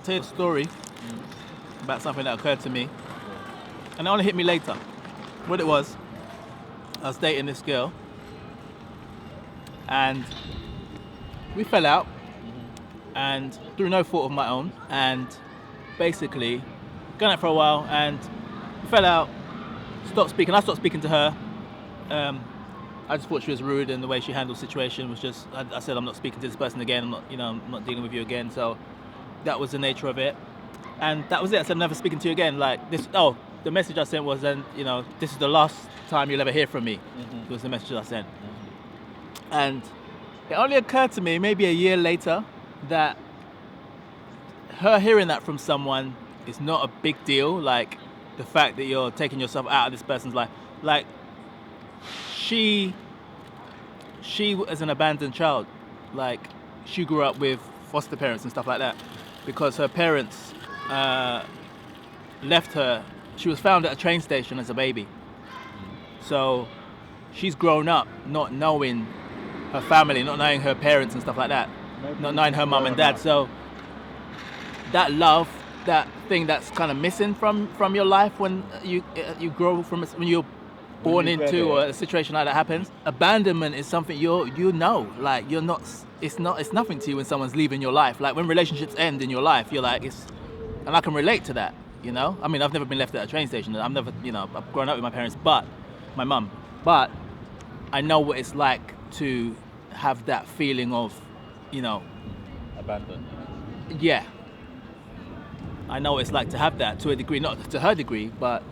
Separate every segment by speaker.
Speaker 1: tell you a story about something that occurred to me, and it only hit me later. What it was, I was dating this girl, and we fell out, and through no fault of my own, and basically gone out for a while, and we fell out, stopped speaking. I stopped speaking to her. I just thought she was rude, and the way she handled the situation was just. I said, I'm not speaking to this person again. I'm not dealing with you again. So that was the nature of it, and that was it. I said, I'm never speaking to you again. Like this. Oh, the message I sent was then, this is the last time you'll ever hear from me. It was the message I sent, and it only occurred to me maybe a year later that her hearing that from someone is not a big deal. Like the fact that you're taking yourself out of this person's life, like. She was an abandoned child. Like, she grew up with foster parents and stuff like that because her parents left her. She was found at a train station as a baby. So she's grown up not knowing her family, not knowing her parents and stuff like that, not knowing her mum and dad. So that love, that thing that's kind of missing from your life when you grow from, when you're born into or a situation like that happens. Abandonment is something like you're not. It's nothing to you when someone's leaving your life. Like when relationships end in your life, you're like and I can relate to that. I mean, I've never been left at a train station. I've never, I've grown up with my parents, but my mum. But I know what it's like to have that feeling of,
Speaker 2: abandoned.
Speaker 1: Yeah. I know what it's like to have that to a degree, not to her degree, but.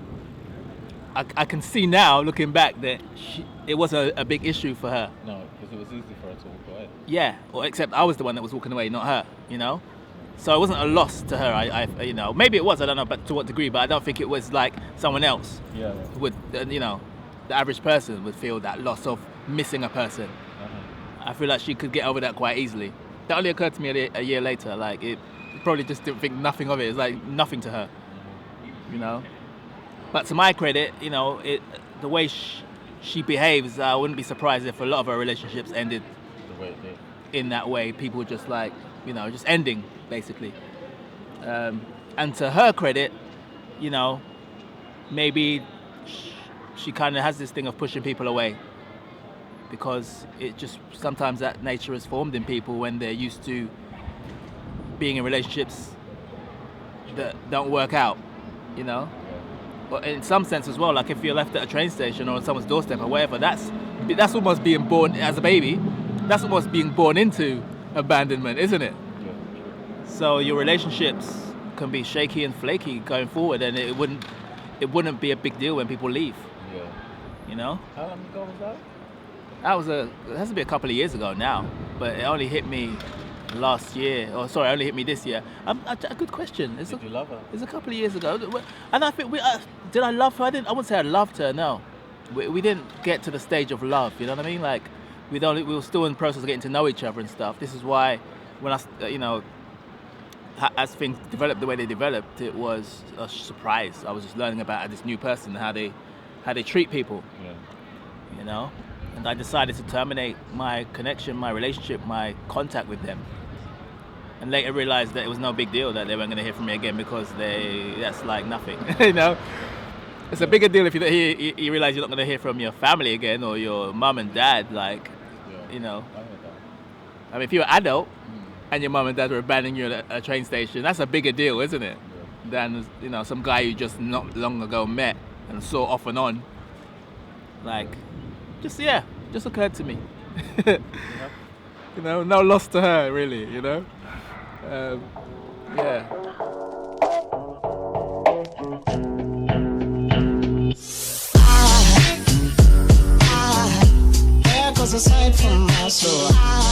Speaker 1: I can see now, looking back, that it was a big issue for her.
Speaker 2: No, because it was easy for her to walk away.
Speaker 1: Yeah, or except I was the one that was walking away, not her, So it wasn't a loss to her, I maybe it was, I don't know, but to what degree, but I don't think it was like someone else would, the average person would feel that loss of missing a person. I feel like she could get over that quite easily. That only occurred to me a year later, like it probably just didn't think nothing of it. It's like nothing to her, But to my credit, the way she behaves, I wouldn't be surprised if a lot of her relationships ended
Speaker 2: the way it did.
Speaker 1: In that way. People just like, just ending, basically. And to her credit, maybe she kind of has this thing of pushing people away because it just, sometimes that nature is formed in people when they're used to being in relationships that don't work out, But in some sense as well, like if you're left at a train station or on someone's doorstep or whatever, that's almost being born as a baby. That's almost being born into abandonment, isn't it?
Speaker 2: Yeah.
Speaker 1: So your relationships can be shaky and flaky going forward, and it wouldn't be a big deal when people leave.
Speaker 2: Yeah. How long ago was that?
Speaker 1: It has to be a couple of years ago now, but it only hit me last year, only hit me this year. A good question.
Speaker 2: Did you love her?
Speaker 1: It's a couple of years ago, and I think did I love her? I wouldn't say I loved her. No, we didn't get to the stage of love. You know what I mean? Like we were still in the process of getting to know each other and stuff. This is why when as things developed the way they developed, it was a surprise. I was just learning about this new person, how they treat people.
Speaker 2: Yeah.
Speaker 1: And I decided to terminate my connection, my relationship, my contact with them. And later realized that it was no big deal that they weren't going to hear from me again because that's like nothing, It's a bigger deal if you realize you're not going to hear from your family again or your mum and dad, like,
Speaker 2: I
Speaker 1: mean, if you're an adult and your mum and dad were abandoning you at a train station, that's a bigger deal, isn't it? Than, some guy you just not long ago met and saw off and on. Like, just occurred to me. No loss to her, really, Yeah.
Speaker 3: There goes a sight from my soul.